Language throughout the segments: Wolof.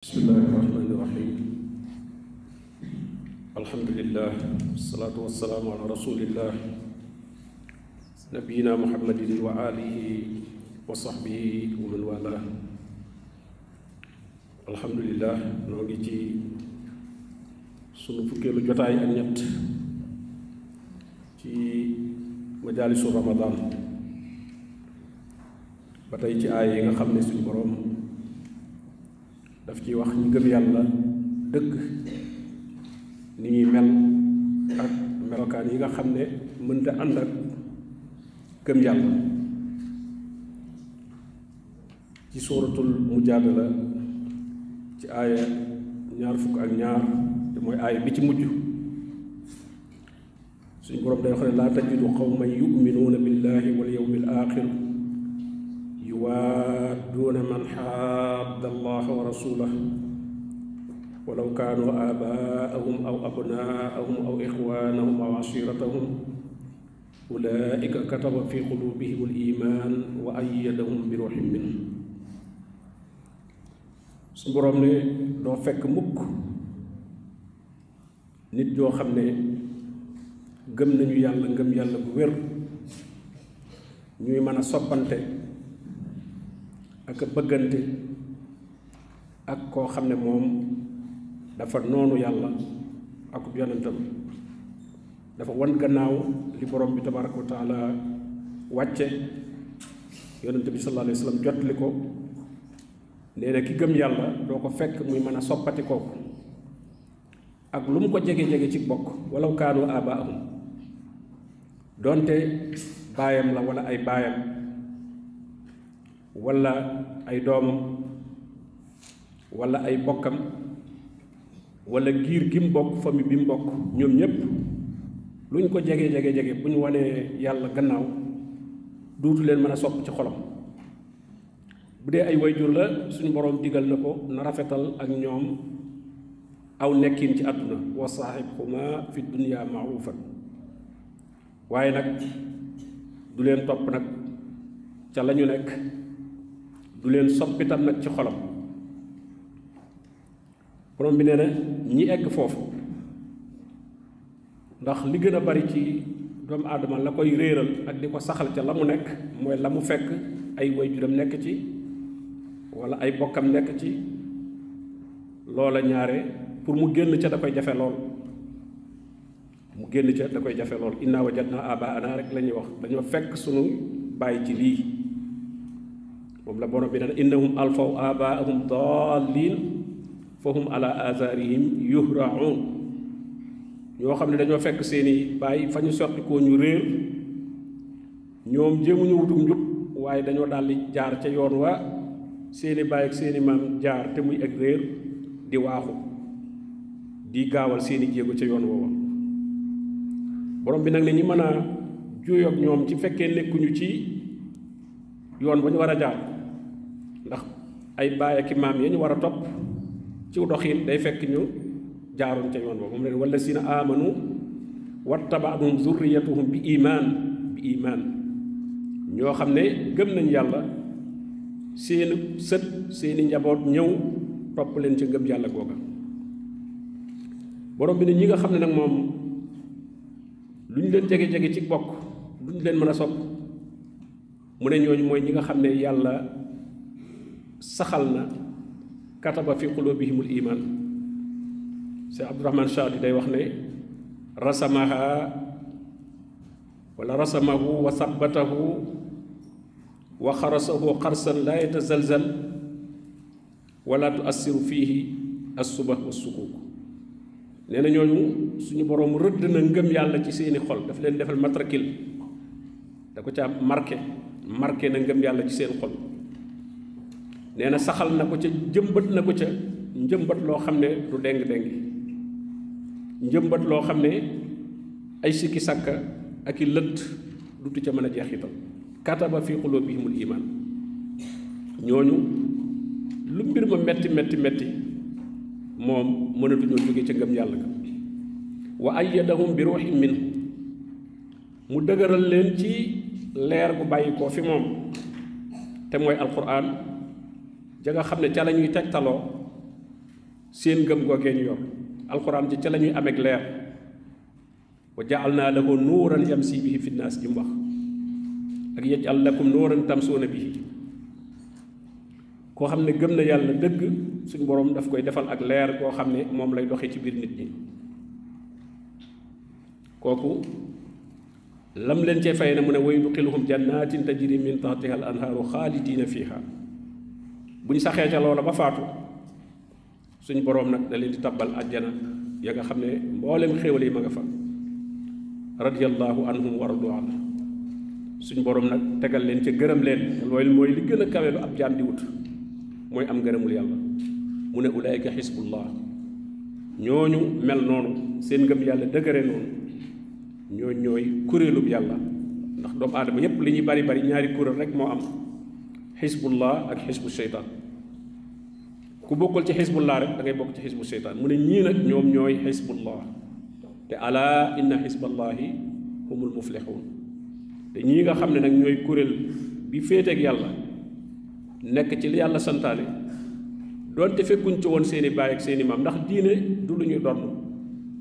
Bismillahirrahmanirrahim. Alhamdulillah, wassalatu wassalamu ala rasulillah nabiyina Muhammadin wa alihi wa sahbihi wa man wala. Alhamdulillah, noo ngi ci sunu fukkeelu jotaay ak ñett ci majaalisu Ramadan ba tey ci aay yi nga xam ne suñu boroom daf ci wax ñu gëm yàlla dëgg ni ñuy mel ak melokaan yi nga xam ne mënta ànd ak gëm yàlla. ci suuratul mujaadala ci aaya 22 te mooy aaya bi ci mujj suñu boroom day wax ne laa tajidu qawman yu'minuuna billahi wal yawmil aaxir yuwaadduuna man xaadda allaha wa rasulahu walaw kaanu aabaa'ahum aw abnaa'ahum aw ixwaanahum aw ashiiratahum ulaa'ika kataba fi quluubihim al-iimaan wa ayyadahum bi ruuhin minhu. su boroom ne doo fekk mukk nit yoo xam ne gëm nañu yàlla ngëm yàlla bu wér ñuy mën a soppante ak bëggante ak koo xam ne moom dafa noonu yàlla akub yonentam, dafa wan gannaaw li borom bi tabaraka wa taala wàcce yonent bi sallallahu alayhi wa sallam jotli ko. nee na ki gëm yàlla doo ko fekk muy mën a soppati kooku ak lu mu ko jege-jege ci bokk walaw kaanu abaahum, doonte baayam la wala ay baayam wala ay doomam wala ay bokkam wala giir gi mu bokk famille bi mu bokk, ñoom ñépp lu ñu ko jege bu ñu wanee yàlla gannaaw duutu leen mën a sopp ci xolam. bu dee ay wayjur la suñu boroom digal na ko na rafetal ak ñoom aw nekkin ci àdduna wa saaxibhuma fi dunya ma'rufan, waaye nag du leen topp nag ca la ñu nekk, du leen soppitam nag ci xolam. borom bi nee na ñi egg foofu, ndax li gën a bari ci doomu aadama la koy réeral ak di ko saxal ca la mu nekk mooy la mu fekk ay wayjuram nekk ci wala ay bokkam nekk ci. loola ñaare pour mu génn ca da koy jafe lool, mu génn ca da koy jafe lool. inna wajadna abaana rek la ñuy wax, dañoo fekk sunu bàyyi ci lii. moom la borom bi ne innahum alfaw abaahum daalliin fa hum ala atharihim yuhraun. ñoo xam ne dañoo fekk seeni bàyyi fa ñu sotti koo ñu réer, ñoom jéemuñu wutum njub waaye dañoo daldi jaar ca yoon wa seeni bàyyi ak seeni maam jaar te muy ak réer, di waaxu di gaawal seeni jéego ca yoon woowa. borom bi nag ne ñi mën a juyoog ñoom ci fekkee nekkuñu ci yoon ba ñu war a jaar, ndax ay baay ak maam ya ñu war a topp ci doxin day fekk ñu jaaroon ca yoon boobu. moom leen wallazina amanu wattabaatuhum zurriyatuhum bi iman, ñoo xam ne gëm nañ yàlla, seeni sët seeni njaboot ñëw topp leen ca ngëm yàlla googa. borom bi ne ñi nga xam ne nag moom lu ñu leen jege-jege ci bokk lu ñu leen mën a sopp, mu ne ñooñu mooy ñi nga xam ne yàlla saxal na kataba fi qulubihimul iman. Cheikh Abdourahman Chadi day wax ne rasamahu wa sabbatahu wa xarasahu xarsan la yatazalzal wala tuassiru fiihi assubah wa sukuk. nee na ñooñu suñu boroom rëdd na ngëm yàlla ci seeni xol, daf leen defal matricule, da ko ca marqué na ngëm yàlla ci seen xol. nee na saxal na ko ca, jëmbat na ko ca njëmbat loo xam ne du déng-déngi, njëmbat loo xam ne ay sikki sàkka ak i lënt dutu ca mën a jeexital. kataba fi qulubihimul iman. ñooñu lu mbir ma metti moom mënatuñoo jóge ca ngëm yàlla ga. wa ayyadahum bi ruuhin minhu, mu dëgëral leen ci leer bu bàyyi koo fi moom te mooy alquran ja nga xam ne ca la ñuy tegtaloo seen ngëm googee ñu yor alquran ji ca la ñuy ameeg leer wa ja'alna lahu nuuran yamsi bihi fi nnaas ji mu wax ak yaj'al lakum nuuran tamsuuna bihi koo xam ne gëm na yàlla dëgg suñ borom daf koy defal ak leer koo xam ne moom lay doxee ci biir nit ñi kooku lam leen cee fay na mu ne wa yudxiluhum jannatin tajri min tahtiha al anhaaru xaalidina fiha bu ñu saxee ca loola ba faatu suñ boroom nag da leen di tabbal àjjana ya nga xam ne mboolem xéewal yi ma nga fa radiyallahu anhum wa radu anhu suñ boroom nag tegal leen ca gërëm leen loolu mooy li gën a kawe lu ab jaam di wut mooy am ngërëmul yàlla mu ne ulaayika xisbullah ñooñu mel noonu seen ngëm yàlla dëgëre noonu ñooy kuréelub yàlla ndax doomu aadama yépp li ñuy bari bari ñaari kuréel rek moo am xisbullah ak xisbu seytaan ku bokkul ci xisbullah rek da ngay bokk ci xisbu seytaan mu ne ñii nag ñoom ñooy xisbullah te ala inna xisballahi humul muflixuun te ñii nga xam ne nag ñooy kuréel bi féeteeg yàlla nekk ci li yàlla santaane doonte fekkuñ ci woon seeni baay ak seeni maam ndax diine du lu ñuy donn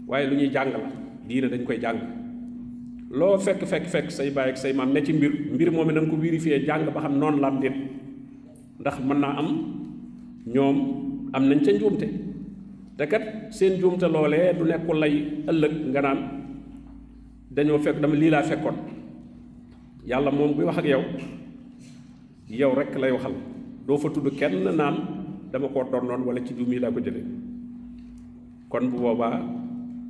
waaye lu ñuy jàng la diine dañ koy jàng loo fekk say baay ak say maam ne ci mbir moom na nga ko vérifier jàng ba xam noonu la am déet ndax mën naa am ñoom am nañ ca njuumte te kat seen njuumte loolee du nekku lay ëllëg nga naan dañoo fekk dama lii laa fekkoon yàlla moom buy wax ak yow rek lay waxal doo fa tudd kenn naan dama koo donnoon wala ci duum yi laa ko jële kon bu boobaa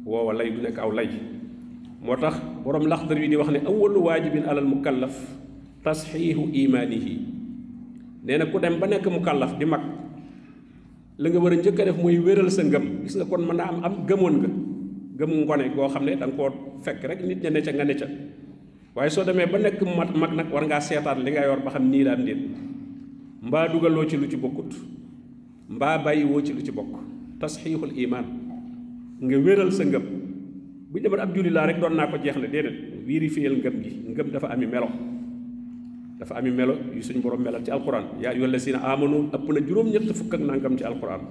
woowa lay du nekk aw lay moo tax boroom laxdar yi di wax ne awwalu waajibin alal mukallaf tasxiixu imaanihi nee na ku dem ba nekk mukallaf di mag la nga war a njëkk a def mooy wéral sa ngëm gis nga kon mën naa am gëmoon nga gëm ngone goo xam ne da nga koo fekk rek nit ña ne ca nga ne ca waaye soo demee ba nekk mag nag war ngaa seetaan li nga yor ba xam nii la am déet mbaa dugaloo ci lu ci bokkut mbaa bàyyiwoo ci lu ci bokk tasxiixul imaan nga wéral sa ngëm bu ñu demoon ab julli laa rek doon naa ko jeexle déedéet vérifier ngëm gi ngëm dafa ami melo yu suñu borom melal ci alquran yaa ayyuhal lazina amanu ëpp na juróom-ñett fukk ak nangam ci alquran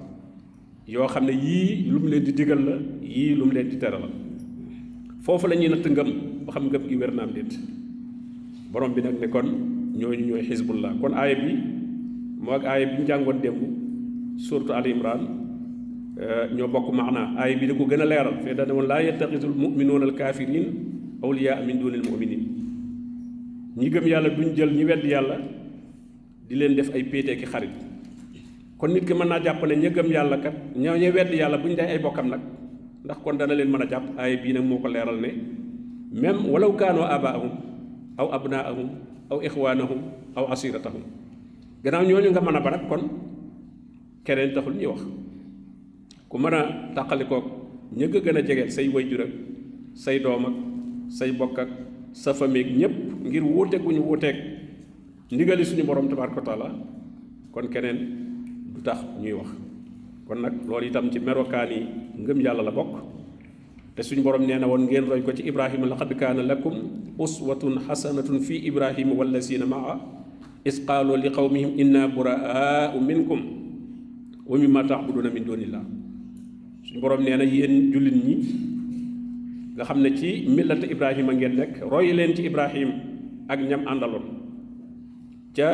yoo xam ne yii lu mu leen di digal la yii lu mu leen di tere la foofu la ñuy natt ngëm ba xam ngëm gi wér na am déet borom bi nag ne kon ñooñu ñooy xisbullah kon aaya bi moo ak aaya bi ñu jàngoon démb suratu al imran ñoo bokk maana aaya bi da ko gën a leeral fee dana woon laa yattaxisul muminuuna al kaafiriin awliyaa min duunil muminin ñi gëm yàlla duñ jël ñi wedd yàlla di leen def ay péeteeki xarit kon nit ki mën naa jàpp ne ña gëm yàlla kat ñoo ña wedd yàlla buñ dee ay bokkam nag ndax kon dana leen mën a jàpp aaya bii nag moo ko leeral ne même walaw kaanoo abaahum aw abnaahum aw ixwaanahum aw asiratahum gannaaw ñooñu nga mën a ba nag kon keneen taxul ñuy wax ku mën a tàqalikook ña nga gën a jegeel say wayjur ak say doom ak say bokk ak sa famille ñépp ngir wuuteeg gu ñu wuuteeg ndigali suñu borom tabaaraka wa taala kon keneen du tax ñuy wax kon nag loolu itam ci merokaan yi ngëm yàlla la bokk te suñu borom nee na woon ngeen roy ko ci ibrahima laqad kaana lakum uswatun xasanatun fi ibrahima wallazina maa is qaalu li qawmihim inna buraau minkum wa mimma taabuduna min dunillah suñu borom nee na yéen jullit ñi nga xam ne ci millata ibrahima ngeen nekk roy leen ci ibrahim ak ñam àndaloon ca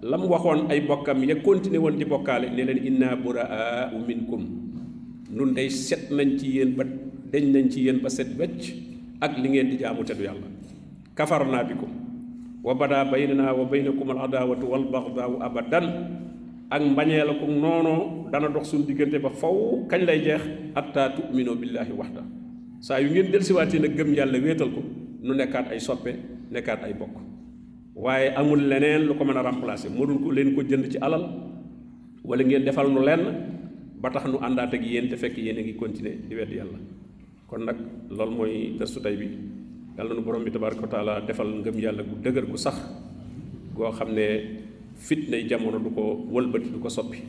lam waxoon ay bokkam ya continué woon di bokkaale ne leen inna buraau minkum nun day set nañ ci yéen ba deñ nañ ci yéen ba set wecc ak li ngeen di jaamu te du yàlla kafarna bikum wa bada baynana wa baynakum al adawatu wal bagdaau abadan ak mbañeel ko noonoo dana dox suñu diggante ba faw kañ lay jeex hatta tu'minu billahi waxda saa yu ngeen delsiwaatee nag gëm yàlla wéetal ko nu nekkaat ay soppe nekkaat ay bokk waaye amul leneen lu ko mën a remplacer mënul ko leen ko jënd ci alal wala ngeen defal nu lenn ba tax nu àndaat ak yéen te fekk yéen a ngi continuer di wedd yàlla kon nag loolu mooy gëstu tey bi yàlla nu borom bi tabaaraka wa taala defal ngëm yàlla gu dëgër gu sax goo xam ne fitnay jamono du ko wëlbati du ko soppi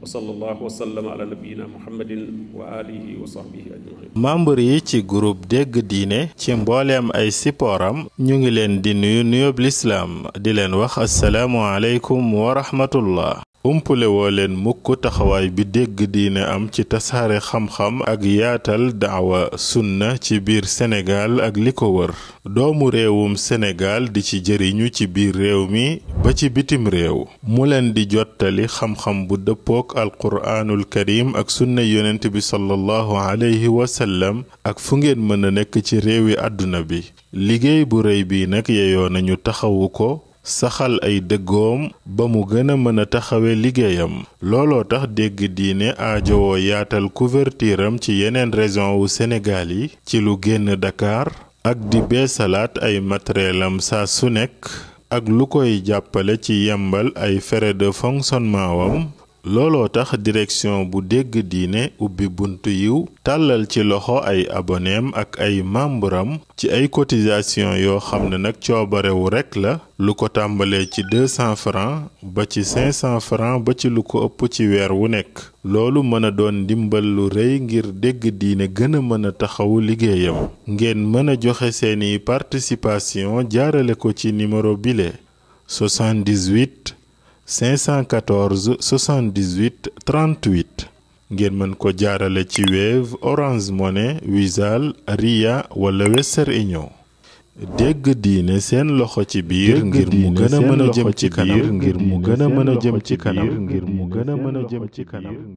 wa sallallahu wa sallama ala nabiyyina muhammadin wa alihi wa sahbihi ajmain. membre yi ci groupe dégg diine ci mbooleem ay sipooram ñu ngi leen di nuyu nuyoob lislaam di leen wax asalaamu aleykum wa rahmatullah umpule woo leen mukk taxawaay bi dégg diine am ci tasaare xam-xam ak yaatal daawa sunna ci biir Sénégal ak li ko wër. doomu réewum Sénégal di ci jëriñu ci biir réew mi ba ci bitim réew. mu leen di jottali xam-xam bu dëppook alquraanul karim ak sunna yonent bi sallallahu alayhi wa sallam ak fu ngeen mën a nekk ci réewi àdduna bi. liggéey bu rëy bi nag yeyoo nañu taxawu ko. saxal ay dëggoom ba mu gën a mën a taxawe liggéeyam. looloo tax dégg diine aajowoo yaatal couverture am ci yeneen région wu Sénégal yi ci lu génn Dakar ak di beesalaat ay matérielam saa su nekk ak lu koy jàppale ci yembal ay frais de fonctionnement wam. looloo tax direction bu dégg diine ubbi buntu yiw tàllal ci loxo ay aboneem ak ay membram ci ay cotisation yoo xam ne nag coobarewu rekk la lu ko tàmbalee ci 200 francs ba ci 500 francs ba ci lu ko ëpp ci weer wu nekk. loolu mën a doon ndimbal lu rëy ngir dégg diine gën a mën a taxawu liggéeyam. ngeen mën a joxe seeni participation jaarale ko ci numéro bile 78 514 78 38 ngeen mën ko jaarale ci Wave, Orange Money, Wizall, Ria wala Western Union. dégg diine seen loxo ci biir ngir mu gën a mën a jëm ci kanam.